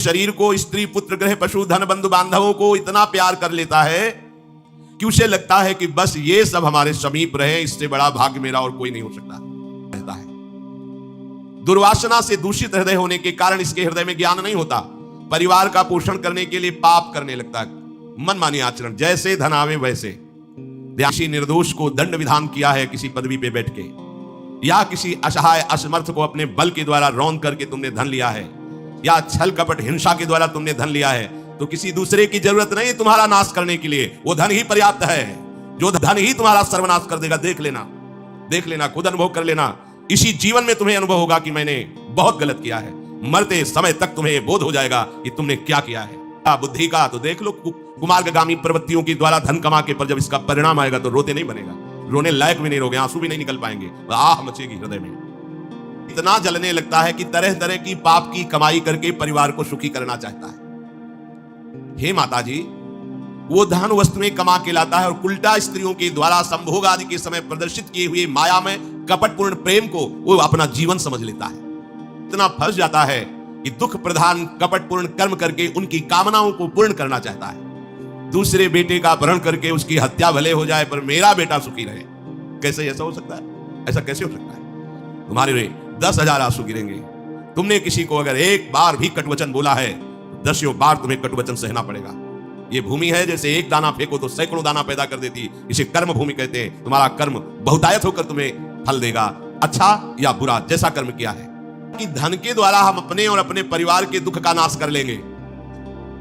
शरीर को, स्त्री पुत्र गृह पशु धन बंधु बांधवों को इतना प्यार कर लेता है कि उसे लगता है कि बस ये सब हमारे समीप रहे, इससे बड़ा भाग्य मेरा और कोई नहीं हो सकता रहता है। दुर्वासना से दूषित हृदय होने के कारण इसके हृदय में ज्ञान नहीं होता। परिवार का पोषण करने के लिए पाप करने लगता है, मनमानी आचरण, जैसे धन आवे वैसे। किसी निर्दोष को दंड विधान किया है किसी पदवी पे बैठ के, या किसी असहाय असमर्थ को अपने बल के द्वारा रौंद करके तुमने धन लिया है, या छल कपट हिंसा के द्वारा तुमने धन लिया है, तो किसी दूसरे की जरूरत नहीं तुम्हारा नाश करने के लिए, वो धन ही पर्याप्त है। जो धन ही तुम्हारा सर्वनाश कर देगा, देख लेना, खुद अनुभव कर लेना। इसी जीवन में तुम्हें अनुभव होगा कि मैंने बहुत गलत किया है। मरते समय तक तुम्हें बोध हो जाएगा कि तुमने क्या किया है। बुद्धि का तो देख लो, कुमार्गामी प्रवृत्तियों के द्वारा धन कमा के पर जब इसका परिणाम आएगा तो रोते नहीं बनेगा, रोने लायक भी नहीं रहोगे, आंसू भी नहीं निकल पाएंगे, आह मचेगी हृदय में। इतना जलने लगता है कि तरह तरह की पाप की कमाई करके परिवार को सुखी करना चाहता है। हे माता जी, वो धन वस्तुएं कमा के लाता है और उल्टा स्त्रियों के द्वारा संभोग आदि के समय प्रदर्शित किए हुए माया में कपटपूर्ण प्रेम को वो अपना जीवन समझ लेता है। इतना फंस जाता है कि दुख प्रधान कपटपूर्ण कर्म करके उनकी कामनाओं को पूर्ण करना चाहता है। दूसरे बेटे का अपहरण करके उसकी हत्या भले हो जाए पर मेरा बेटा सुखी रहे। कैसे ऐसा हो सकता है? ऐसा कैसे हो सकता है? तुम्हारे 10,000 आंसू गिरेंगे। तुमने किसी को अगर एक बार भी कटवचन बोला है, 10 बार तुम्हें कटवचन सहना पड़ेगा। ये भूमि है, जैसे एक दाना फेंको तो सैकड़ों दाना पैदा कर देती, इसे कर्म भूमि कहते हैं। तुम्हारा कर्म बहुतायत होकर तुम्हें फल देगा, अच्छा या बुरा, जैसा कर्म किया है। कि धन के द्वारा हम अपने और अपने परिवार के दुख का नाश कर लेंगे,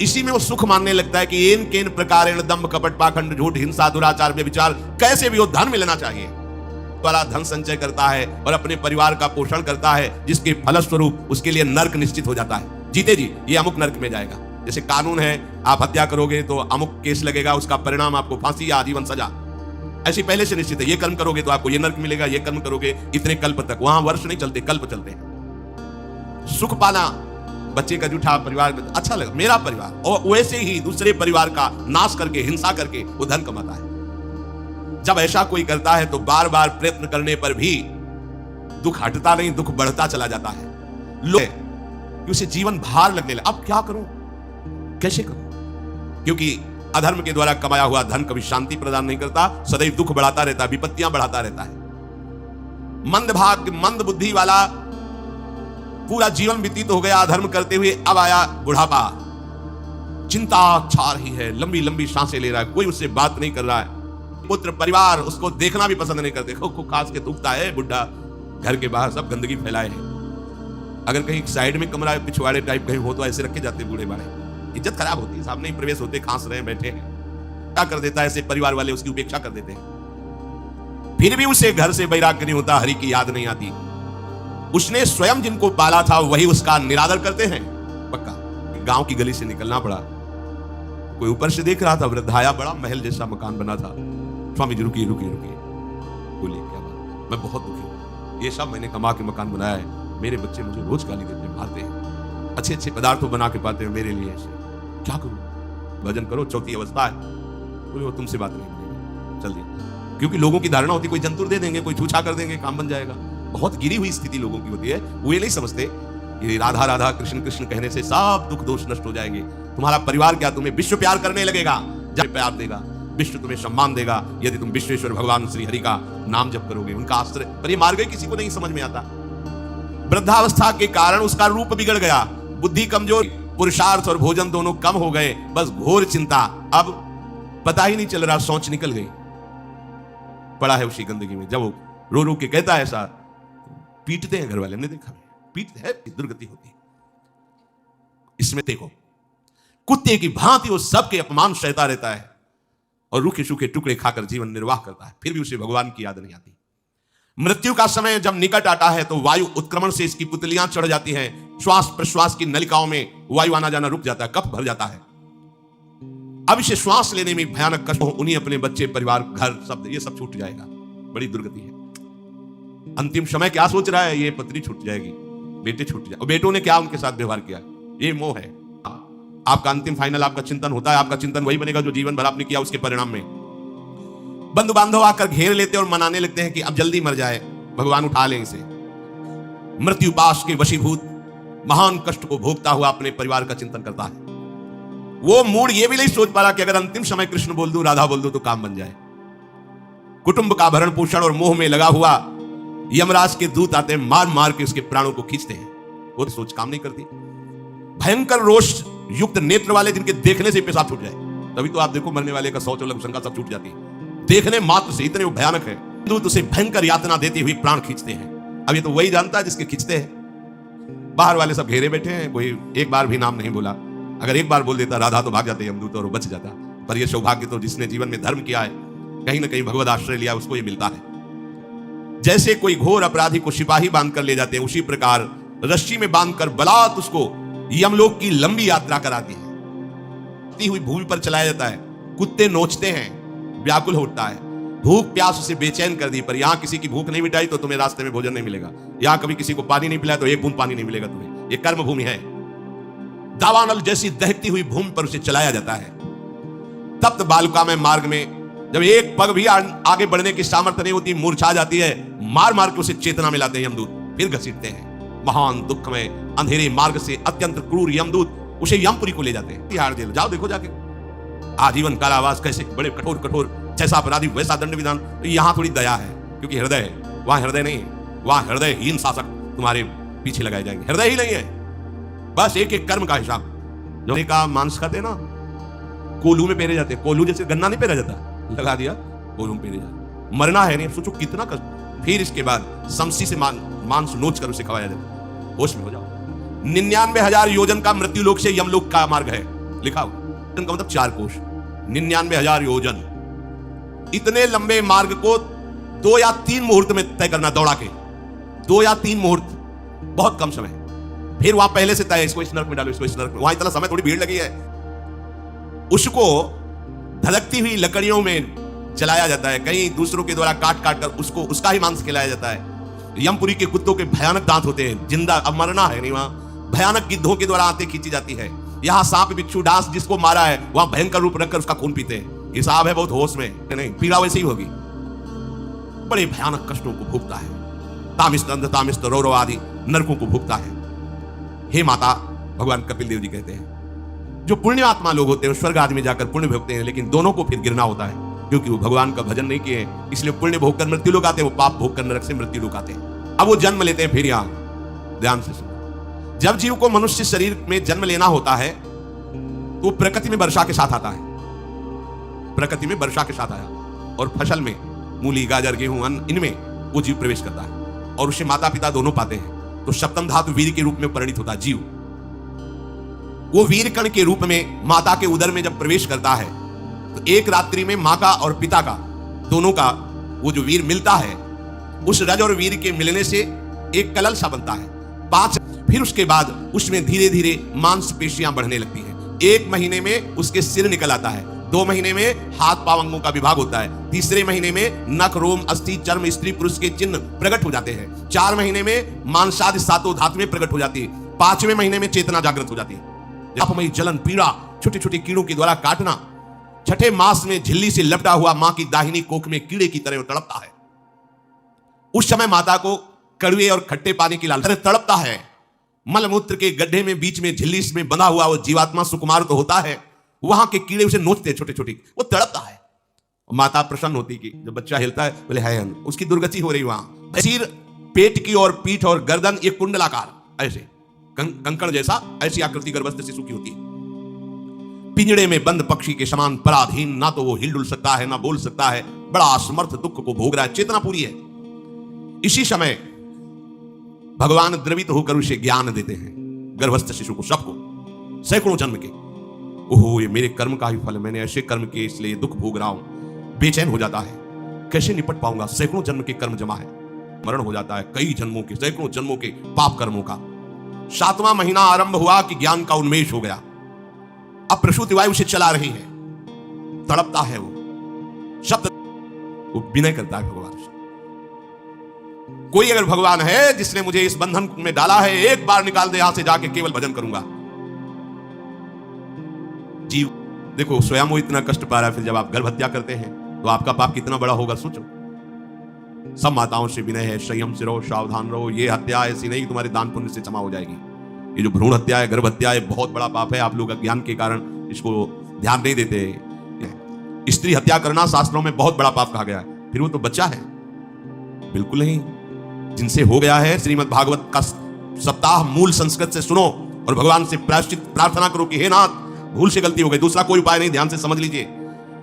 इसी में वो सुख मानने लगता है कि एन केन प्रकारेण दंभ कपट पाखंड झूठ हिंसा दुराचार व्यभिचार, कैसे भी वो धन मिलना चाहिए। द्वारा धन संचय करता है और अपने परिवार का पोषण करता है, जिसके फलस्वरूप उसके लिए नर्क निश्चित हो जाता है। जीते जी ये अमुक नर्क में जाएगा। जैसे कानून है, आप हत्या करोगे तो अमुक केस लगेगा, उसका परिणाम आपको फांसी या आजीवन सजा, ऐसी पहले से निश्चित है। ये कर्म करोगे तो आपको ये नर्क मिलेगा, ये कर्म करोगे इतने कल्प तक। वहां वर्ष नहीं चलते, कल्प चलते हैं। सुख पाना, बच्चे का जूठा परिवार में अच्छा लगा, मेरा परिवार, और वैसे ही दूसरे परिवार का नाश करके हिंसा करके वो धन कमाता है। जब ऐसा कोई करता है तो बार बार प्रयत्न करने पर भी दुख हटता नहीं, दुख बढ़ता चला जाता है। लोग उसे जीवन भार लगने लगा। अब क्या करूं, कैसे करूं? क्योंकि अधर्म के द्वारा कमाया हुआ धन कभी शांति प्रदान नहीं करता, सदैव दुख बढ़ाता रहता है, विपत्तियां बढ़ाता रहता है। मंद भाग्य, मंद बुद्धि वाला पूरा जीवन व्यतीत हो गया अधर्म करते हुए, अब आया बुढ़ापा, चिंता छा रही है, लंबी लंबी सांसें ले रहा है, कोई उससे बात नहीं कर रहा है। पुत्र परिवार उसको देखना भी पसंद नहीं करते, खास के थूकता है बुढ़ा, घर के बाहर सब गंदगी फैलाए है। अगर कहीं साइड में कमरा पिछवाड़े टाइप कहीं हो तो ऐसे रखे जाते बूढ़े बाड़े, इज्जत खराब होती है, सामने ही प्रवेश होते, खांस रहे बैठे हैं। क्या कर देता है ऐसे परिवार वाले, उसकी उपेक्षा कर देते हैं। फिर भी उसे घर से वैराग्य नहीं होता, हरि की याद नहीं आती। उसने स्वयं जिनको पाला था वही उसका निरादर करते हैं। पक्का गांव की गली से निकलना पड़ा, कोई ऊपर से देख रहा था, वृद्धाया, बड़ा महल जैसा मकान बना था। स्वामी जी रुकिए रुकिए रुकिए, बोलिए क्या बात? मैं बहुत दुखी हूं, ये सब मैंने कमा के मकान बनाया है, मेरे बच्चे मुझे रोज गाली देते हैं, मारते हैं, अच्छे अच्छे पदार्थों बना के पाते हैं मेरे लिए, ऐसे क्या करूं? भजन करो, चौथी अवस्था है। बोले वो तुमसे बात नहीं बनेगी, चल दिया। क्योंकि लोगों की धारणा होती कोई जंतुर दे देंगे, कोई छूछा कर देंगे, काम बन जाएगा। बहुत गिरी हुई स्थिति लोगों की होती है, वो ये नहीं समझते ये राधा राधा कृष्ण कृष्ण कहने से सब दुख दोष नष्ट हो जाएंगे। तुम्हारा परिवार क्या तुम्हें विश्व प्यार करने लगेगा, जब प्यार देगा, विश्व तुम्हें सम्मान देगा, यदि तुम विश्वेश्वर भगवान श्री हरि का नाम जप करोगे, उनका आश्रय। पर ये मार्ग किसी को नहीं समझ में आता। वृद्धावस्था के कारण उसका रूप बिगड़ गया, बुद्धि कमजोर, पुरुषार्थ और भोजन दोनों कम हो गए, बस घोर चिंता। अब पता ही नहीं चल रहा, सोच निकल गई, पड़ा है उसी गंदगी में। जब वो रो रो के कहता है ऐसा, पीटते हैं घर वाले, हमने देखा, पीटते हैं, दुर्गति होती है। इसमें देखो, कुत्ते की भांति वो सबके अपमान सहता रहता है और रूखे सूखे टुकड़े खाकर जीवन निर्वाह करता है, फिर भी उसे भगवान की याद नहीं आती। मृत्यु का समय जब निकट आता है तो वायु उत्क्रमण से इसकी पुतलियां चढ़ जाती हैं, श्वास प्रश्वास की नलिकाओं में वायु आना जाना रुक जाता है, कफ भर जाता है। अब इसे श्वास लेने में भयानक कष्ट हो, उन्हीं अपने बच्चे परिवार घर सब ये सब छूट जाएगा, बड़ी दुर्गति है। अंतिम समय क्या सोच रहा है, ये पत्नी छूट जाएगी, बेटे छूट जाए, और बेटों ने क्या उनके साथ व्यवहार किया, ये मोह है। आपका अंतिम फाइनल आपका चिंतन होता है, आपका चिंतन वही बनेगा जो जीवन भर आपने किया उसके परिणाम में। बंधु बांधव आकर घेर लेते और मनाने लगते हैं कि अब जल्दी मर जाए, भगवान उठा लें इसे। मृत्यु पाश के वशीभूत महान कष्ट को भोगता हुआ अपने परिवार का चिंतन करता है। वो मूड ये भी नहीं सोच पा रहा कि अगर अंतिम समय कृष्ण बोल दूं, राधा बोल दूं तो काम बन जाए। कुटुंब का भरण पोषण और मोह में लगा हुआ यमराज के दूत आते हैं, मार मार के उसके प्राणों को खींचते हैं। वो सोच काम नहीं करती। भयंकर रोष युक्त नेत्र वाले जिनके देखने से पेशाब छूट जाए, तभी तो आप देखो मरने वाले का शौच और शंका सब छूट जाती है। देखने मात्र से इतने वो भयानक है, दूत उसे भयंकर यातना देती हुई प्राण खींचते हैं। अब ये तो वही जानता है जिसके खींचते हैं। बाहर वाले सब घेरे बैठे हैं, कोई एक बार भी नाम नहीं बोला। अगर एक बार बोल देता राधा तो भाग जाते यमदूत और वो बच जाता। पर ये सौभाग्य तो जिसने जीवन में धर्म किया है, कहीं ना कहीं भगवत आश्रय लिया, उसको ये मिलता है। जैसे कोई घोर अपराधी को सिपाही बांधकर ले जाते हैं, उसी प्रकार रस्सी में बांधकर बलात् उसको यमलोक की लंबी यात्रा कराती है। हुई भूमि पर चलाया जाता है, कुत्ते नोचते हैं, व्याकुल होता है, भूख प्यास उसे बेचैन कर दी। पर यहां किसी की भूख नहीं मिटाई तो तुम्हें रास्ते में भोजन नहीं मिलेगा। यहां कभी किसी को पानी नहीं पिलाया तो एक बूंद पानी नहीं मिलेगा तुम्हें। यह कर्म भूमि है। दावानल जैसी दहकती हुई भूमि पर उसे चलाया जाता है। तप्त बालुका में मार्ग में जब एक पग भी आगे बढ़ने की सामर्थ्य नहीं होती, मूर्छा जाती है, मार मार के उसे चेतना में लाते हैं यमदूत, फिर घसीटते हैं। महान दुख में अंधेरे मार्ग से अत्यंत क्रूर यमदूत उसे यमपुरी को ले जाते हैं। तिहाड़ जेल जाओ, देखो जाके आजीवन कारावास, कैसे बड़े कठोर कठोर, जैसा अपराधी वैसा दंड विधान। तो यहां थोड़ी दया है, क्योंकि हृदय है, वहां हृदय नहीं है। वहां हृदयहीन शासक तुम्हारे पीछे लगाए जाएंगे। हृदय ही नहीं है, बस एक एक कर्म का हिसाब। जो का मांस खाते ना, कोलू में पेरे जाते, कोलू जैसे गन्ना नहीं पेरा जाता, लगा दिया कोलू में पेरे जाते। मरना है नहीं, सोचो कितना कष्ट। फिर इसके बाद शमशी से मांस नोच कर उसे खवाया जाता। होश में हो जाओ। 99,000 योजन का मृत्यु लोक से यमलोक का मार्ग है, लिखा हुआ, इनका मतलब 4 कोश। 99,000 योजन, इतने लंबे मार्ग को 2 या 3 मुहूर्त में तय करना, दौड़ा के 2 या 3 मुहूर्त, बहुत कम समय। फिर वहां पहले से तय, इसको इस नरक में डालो, इसको इस नरक में। वहां इतना समय, थोड़ी भीड़ लगी है। उसको धधकती हुई लकड़ियों में चलाया जाता है, कहीं दूसरों के द्वारा काट काट कर उसको उसका ही मांस खिलाया जाता है। यमपुरी के कुत्तों के भयानक दांत होते हैं, जिंदा, अब मरना है नहीं, वहां भयानक गिद्धों के द्वारा आंतें खींची जाती है। यहां सांप बिच्छू डांस जिसको मारा है, वहां भयंकर रूप रखकर उसका खून पीते हैं। हिसाब है बहुत होश में, नहीं पीड़ा वैसी ही होगी। बड़े भयानक कष्टों को भोगता है, तामिस्त अंधतामिस्त रौरव आदि नरकों को भोगता है। हे माता, भगवान कपिल देव जी कहते हैं, जो पुण्य आत्मा लोग होते हैं स्वर्ग आदि में जाकर पुण्य भोगते हैं, लेकिन दोनों को फिर गिरना होता है, क्योंकि वो भगवान का भजन नहीं किए, इसलिए पुण्य भोगकर मृत्यु लोग आते हैं, वो पाप भोगकर नरक से मृत्यु लोग आते हैं। अब वो जन्म लेते हैं। फिर यहां ध्यान से सुनो, जब जीव को मनुष्य शरीर में जन्म लेना होता है तो प्रकृति में वर्षा के साथ आता है। प्रकृति में वर्षा के साथ आया और फसल में मूली गाजर गेहूं अन्न, इनमें वो जीव प्रवेश करता है और उसे माता पिता दोनों पाते हैं। तो सप्तम धातु वीर के रूप में परिणित होता है जीव। वो वीर कण के रूप में माता के उदर में जब प्रवेश करता है तो एक रात्रि में मां का और पिता का, दोनों का वो जो वीर मिलता है, उस रज और वीर के मिलने से एक कलल सा बनता है। 5 फिर उसके बाद उसमें धीरे धीरे मांसपेशियां बढ़ने लगती हैं। 1 महीने में उसके सिर निकल आता है, 2 महीने में हाथ पांव अंगों का विभाग होता है, 3रे महीने में नख रोम अस्थि चर्म स्त्री पुरुष के चिन्ह प्रकट हो जाते हैं, 4 महीने में मांसादि 7 धातुएं प्रकट हो जाती है, 5वें महीने में चेतना जागृत हो जाती है। अपमयी जलन पीड़ा छोटे छोटे कीड़ों के द्वारा काटना, 6ठे मास में झिल्ली से लपटा हुआ मां की दाहिनी कोख में कीड़े की तरह तड़पता है। उस समय माता को कड़वे और खट्टे पानी की लालसा तड़पता है। मलमूत्र के गड्ढे में बीच में झिल्ली में बंधा हुआ वो जीवात्मा सुकुमार तो होता है, वहां के कीड़े उसे नोचते छोटे छोटे, वो तड़पता है। माता प्रसन्न होती कि जब बच्चा हिलता है, बोले है उसकी दुर्गति हो रही। वहां सिर, पेट की और पीठ और गर्दन एक कुंडलाकार ऐसे कंकड़ जैसा, ऐसी आकृति गर्भस्थ शिशु की होती है। पिंजड़े में बंद पक्षी के समान पराधीन, ना तो वो हिल डुल सकता है ना बोल सकता है, बड़ा असमर्थ दुख को भोग रहा है, चेतना पूरी है। इसी समय भगवान द्रवित होकर उसे ज्ञान देते हैं, गर्भस्थ शिशु को, सबको, सैकड़ों जन्म के। ओहो, ये मेरे कर्म का ही फल, मैंने ऐसे कर्म किए इसलिए दुख भोग रहा हूं। बेचैन हो जाता है, कैसे निपट पाऊंगा, सैकड़ों जन्म के कर्म जमा है। मरण हो जाता है, कई जन्मों के, सैकड़ों जन्मों के पाप कर्मों का। 7वां महीना आरंभ हुआ कि ज्ञान का उन्मेष हो गया। अब प्रसूति वायु उसे चला रही है, तड़पता है वो, शब्द वो विनय करता है भगवान से। कोई अगर भगवान है जिसने मुझे इस बंधन में डाला है, एक बार निकाल दे, यहां से जाके केवल भजन करूंगा। जीव देखो स्वयं वो इतना कष्ट पा रहा है, फिर जब आप गर्भ हत्या करते हैं तो आपका पाप कितना बड़ा होगा सोचो। सब माताओं से विनय है, संयम से रहो, सावधान रहो। ये हत्या ऐसी नहीं कि तुम्हारे दान पुण्य से क्षमा हो जाएगी। ये जो भ्रूण हत्या है, गर्भ हत्या है, बहुत बड़ा पाप है। आप लोग अज्ञान के कारण इसको ध्यान नहीं देते। स्त्री हत्या करना शास्त्रों में बहुत बड़ा पाप कहा गया है। फिर वो तो बच्चा है, बिल्कुल नहीं। जिनसे हो गया है, श्रीमद् भागवत का सप्ताह मूल संस्कृत से सुनो और भगवान से प्रायश्चित प्रार्थना करो कि हे नाथ, भूल से गलती हो गई, दूसरा कोई उपाय नहीं। ध्यान से समझ लीजिए,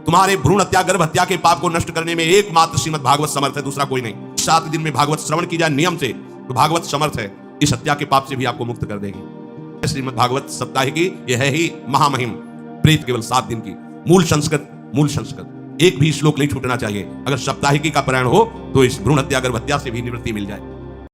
तुम्हारे भ्रूण हत्या, गर्भ हत्या के पाप को नष्ट करने में एकमात्र श्रीमद् भागवत समर्थ है, दूसरा कोई नहीं। 7 दिन में भागवत श्रवण की जाए नियम से तो भागवत समर्थ है, इस हत्या के पाप से भी आपको मुक्त कर देगी। श्रीमद् भागवत सप्ताह की यह है ही महामहिम प्रीत, केवल 7 दिन की मूल संस्कृत एक भी श्लोक नहीं छूटना चाहिए। अगर सप्ताहिकी का पारायण हो तो इस भ्रूण हत्या, गर्भ हत्या से भी निवृत्ति मिल जाए।